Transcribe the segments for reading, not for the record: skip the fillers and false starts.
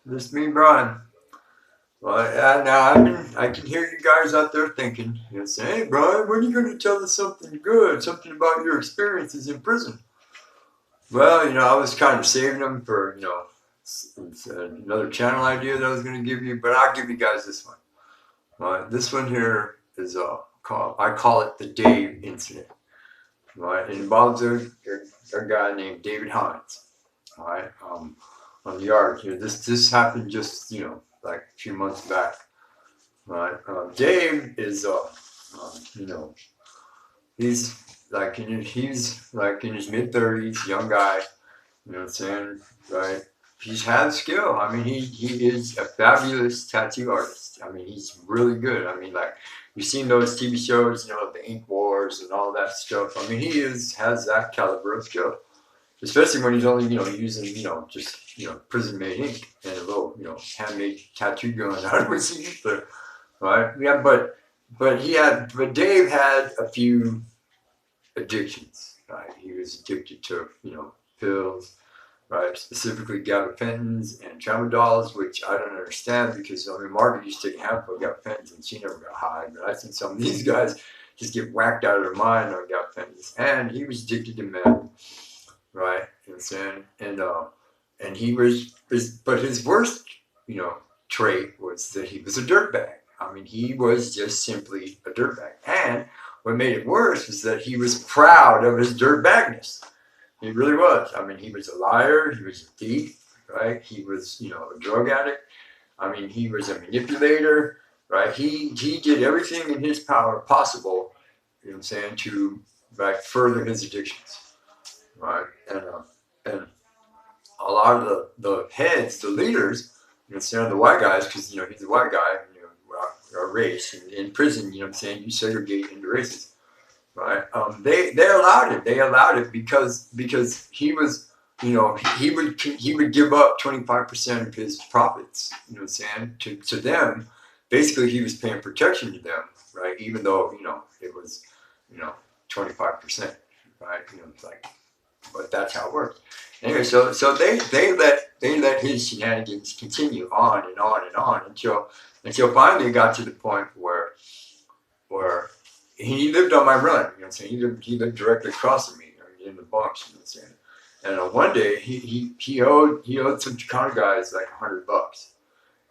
This me, Brian. Well, now I can hear you guys out there thinking, say, hey, Brian, when are you going to tell us something good, something about your experiences in prison? Well, I was kind of saving them for, another channel idea that I was going to give you, but I'll give you guys this one. This one here is I call it the Dave incident. Right, it involves a guy named David Hines. All right, on the yard here. This happened just like a few months back. Right, Dave is you know he's he's like in his mid 30s, young guy. You know what I'm saying? Right. He's had skill. I mean, he is a fabulous tattoo artist. I mean, he's really good. I mean, like you've seen those TV shows, the Ink Wars and all that stuff. I mean, has that caliber of skill, especially when he's only using just prison made ink and a little handmade tattoo gun out of his ether, right? Yeah, but Dave had a few addictions. Right, he was addicted to pills, right? Specifically gabapentins and tramadols, which I don't understand because I mean Margaret used to take a handful of gabapentins and she never got high, but I've seen some of these guys just get whacked out of their mind on gabapentins, and he was addicted to meth, right? You know what I'm saying? And he but his worst trait was that he was a dirtbag. I mean, he was just simply a dirtbag, and what made it worse was that he was proud of his dirtbagness. He really was. I mean, he was a liar. He was a thief, right? He was, a drug addict. I mean, he was a manipulator, right? He did everything in his power possible, you know what I'm saying, to like further his addictions, right? And a lot of the heads, the leaders, the white guys, because he's a white guy, our race, and in prison, you know what I'm saying, you segregate into races, right? They allowed it. They allowed it because he was, he would give up 25% of his profits. You know what I'm saying, to them. Basically, he was paying protection to them, right? Even though it was 25%, right? It's like, but that's how it works. Anyway, so they let his shenanigans continue on and on and on until finally it got to the point where he lived on my run. You know what I'm saying? He lived directly across from me, in the bunks. You know what I'm saying? And one day he owed some Chicano guys like $100,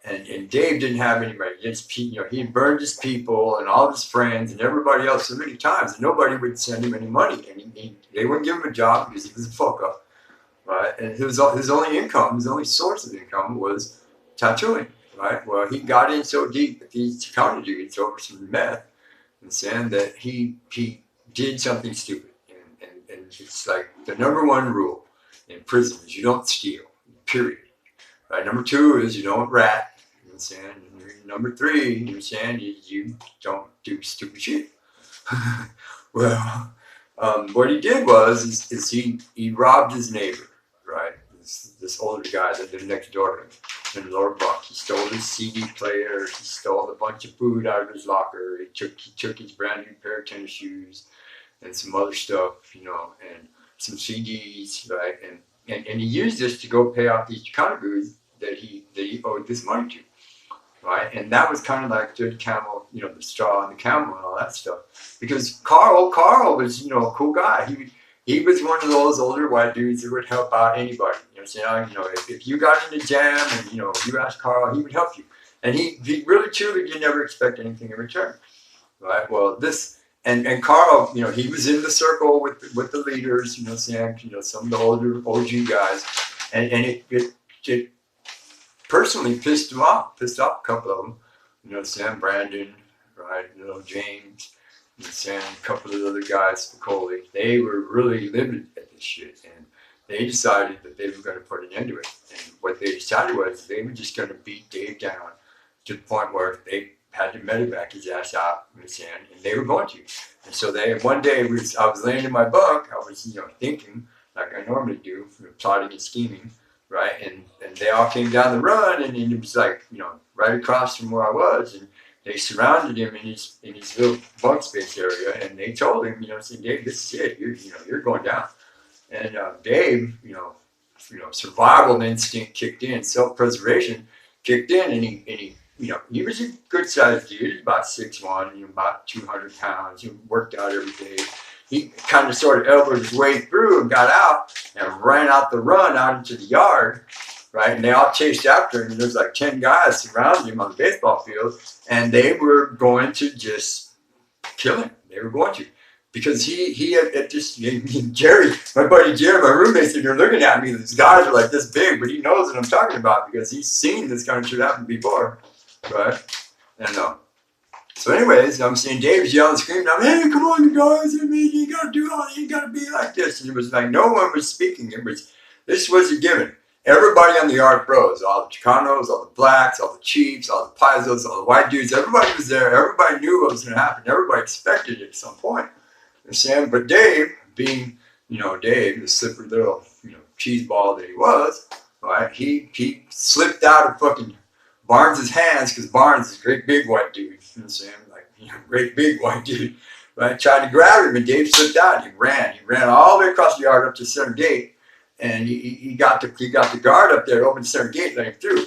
and Dave didn't have anybody. He had burned his people and all his friends and everybody else so many times, and nobody would send him any money, and they wouldn't give him a job because he was a fuck up, right? And his only income, his only source of income was tattooing, right? Well, he got in so deep with these Chicano dudes over some meth and saying that he did something stupid, and it's like the number one rule in prison is you don't steal, period. Right? Number two is you don't rat. You know what I'm saying? And number three, you know what I'm saying, you don't do stupid shit. Well, what he did is he robbed his neighbor, right? This older guy that lived next door to him in Lower Buck. He stole his CD player. He stole a bunch of food out of his locker. He took his brand new pair of tennis shoes and some other stuff, and some CDs, right? And he used this to go pay off these Chicano dudes that he owed this money to, right? And that was kind of like the camel, the straw on the camel and all that stuff. Because Carl was, a cool guy. He was one of those older white dudes that would help out anybody. You know what I'm saying? If you got in a jam and you asked Carl, he would help you. And he really truly did never expect anything in return, right? Well, this and Carl, he was in the circle with the leaders. You know what I'm saying? Some of the older OG guys, and it personally pissed off a couple of them. Sam Brandon, right? James, Sam, a couple of the other guys, Spicoli. They were really livid at this shit, and they decided that they were going to put an end to it. And what they decided was they were just going to beat Dave down to the point where they had to medevac his ass out in the sand, and they were going to. And so one day I was laying in my bunk. I was thinking like I normally do, plotting and scheming. Right, and they all came down the run, and it was like right across from where I was, and they surrounded him in his little bunk space area, and they told him, saying, Dave, this is it, you're going down. And Dave, survival instinct kicked in, self-preservation kicked in, and he was a good-sized dude. He was about 6'1", about 200 pounds. He worked out every day. He kind of sort of elbowed his way through and got out and ran out the run out into the yard, right? And they all chased after him. And there's like 10 guys surrounding him on the baseball field, and they were going to just kill him. They were going to. Because he had just, Jerry, my buddy Jerry, my roommate, sitting there looking at me. These guys are like this big, but he knows what I'm talking about because he's seen this kind of shit happen before, right? And so anyways, I'm seeing Dave's yelling, screaming, hey, come on, you guys, you gotta do all, you gotta be like this. And it was like no one was speaking. This was a given. Everybody on the yard froze. All the Chicanos, all the blacks, all the chiefs, all the Paisos, all the white dudes. Everybody was there. Everybody knew what was going to happen. Everybody expected it at some point. Understand? But Dave, being, Dave, the slippery little, cheese ball that he was, right? He slipped out of fucking Barnes' hands because Barnes is a great big white dude. You know what I'm saying? Like, great big white dude. Right? Tried to grab him, and Dave slipped out. He ran all the way across the yard up to the center gate. And he got the guard up there, opened the center gate, let him through,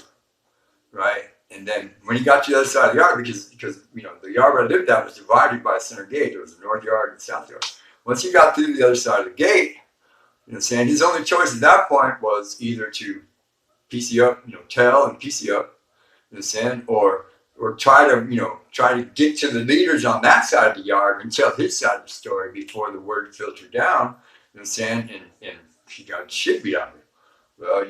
right? And then when he got to the other side of the yard, because the yard where I lived at was divided by a center gate. There was the north yard and the south yard. Once he got through the other side of the gate, his only choice at that point was either to PC up, tell and PC up, or try to get to the leaders on that side of the yard and tell his side of the story before the word filtered down, and he got shit beat out of him. Well,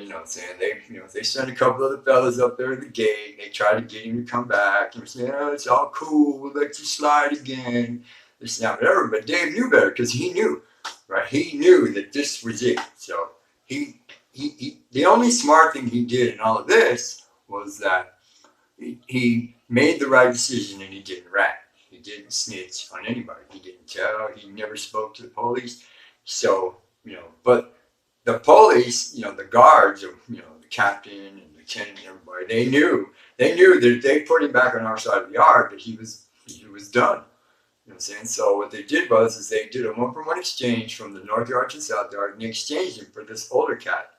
they sent a couple of the fellas up there to the gate. They tried to get him to come back. And said, it's all cool. We'll let you slide again. This, that, whatever. But Dave knew better because he knew, right? He knew that this was it. So the only smart thing he did in all of this was that he made the right decision and he didn't rat. He didn't snitch on anybody. He didn't tell. He never spoke to the police. So, but the police, the guards, the captain and the lieutenant and everybody, they knew that they put him back on our side of the yard, that he was done. You know what I'm saying? So what they did was they did a 1-for-1 exchange from the north yard to the south yard, and they exchanged him for this older cat.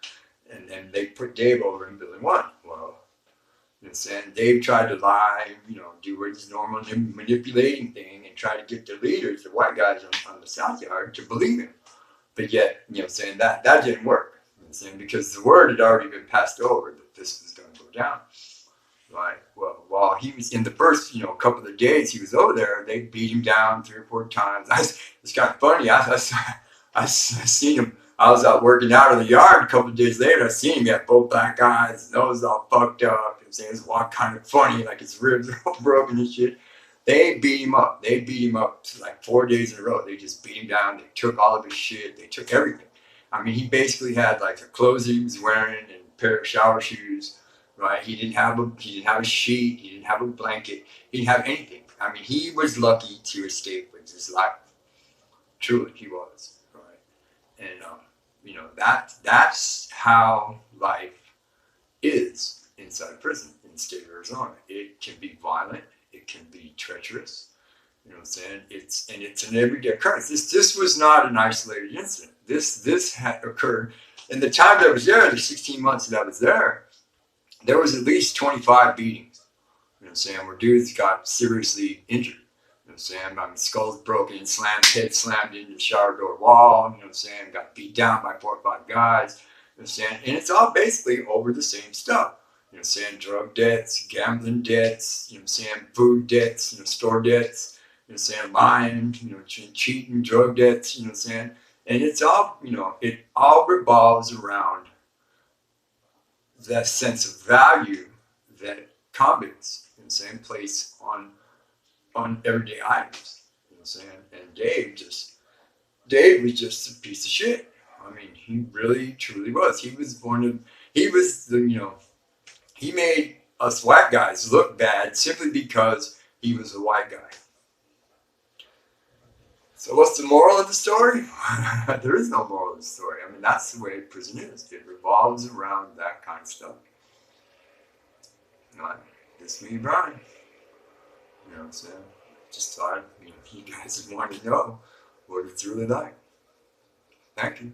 And then they put Dave over in building 1. Well, you know what I'm saying? Dave tried to lie, do his normal manipulating thing and try to get the leaders, the white guys on the south yard, to believe him. But yet, that didn't work. Because the word had already been passed over that this was going to go down. Right? Well, while he was in the first, couple of days he was over there, they beat him down 3 or 4 times. It's kind of funny. I seen him. I was out working out in the yard a couple of days later. I seen him. He had both black eyes, his nose all fucked up. It was walk kind of funny, like his ribs are all broken and shit. They beat him up. They beat him up like 4 days in a row. They just beat him down. They took all of his shit. They took everything. I mean, he basically had like the clothes he was wearing and a pair of shower shoes, right? He didn't have a sheet. He didn't have a blanket. He didn't have anything. I mean, he was lucky to escape with his life. Truly, he was, right? And that's how life is inside prison in the state of Arizona. It can be violent. It can be treacherous. You know what I'm saying? It's an everyday occurrence. This was not an isolated incident. This had occurred in the time that I was there, the 16 months that I was there was at least 25 beatings. You know what I'm saying? Where dudes got seriously injured. You know what I'm saying? I mean, skulls broken, head slammed into the shower door wall. You know what I'm saying? Got beat down by 4 or 5 guys. You know what I'm saying? And it's all basically over the same stuff. You know what I'm saying? Drug debts, gambling debts, you know what I'm saying? Food debts, store debts, you know what I'm saying? Lying, cheating, drug debts, you know what I'm saying? And it's all, it all revolves around that sense of value that convicts, you know what I'm saying, place on everyday items, you know what I'm saying? And Dave was just a piece of shit. I mean, he really, truly was. He made us white guys look bad simply because he was a white guy. So what's the moral of the story? There is no moral of the story. I mean, that's the way prison is. It revolves around that kind of stuff. This me, Brian. You know what I'm saying? Just thought, if you guys would want to know what it's really like. Thank you.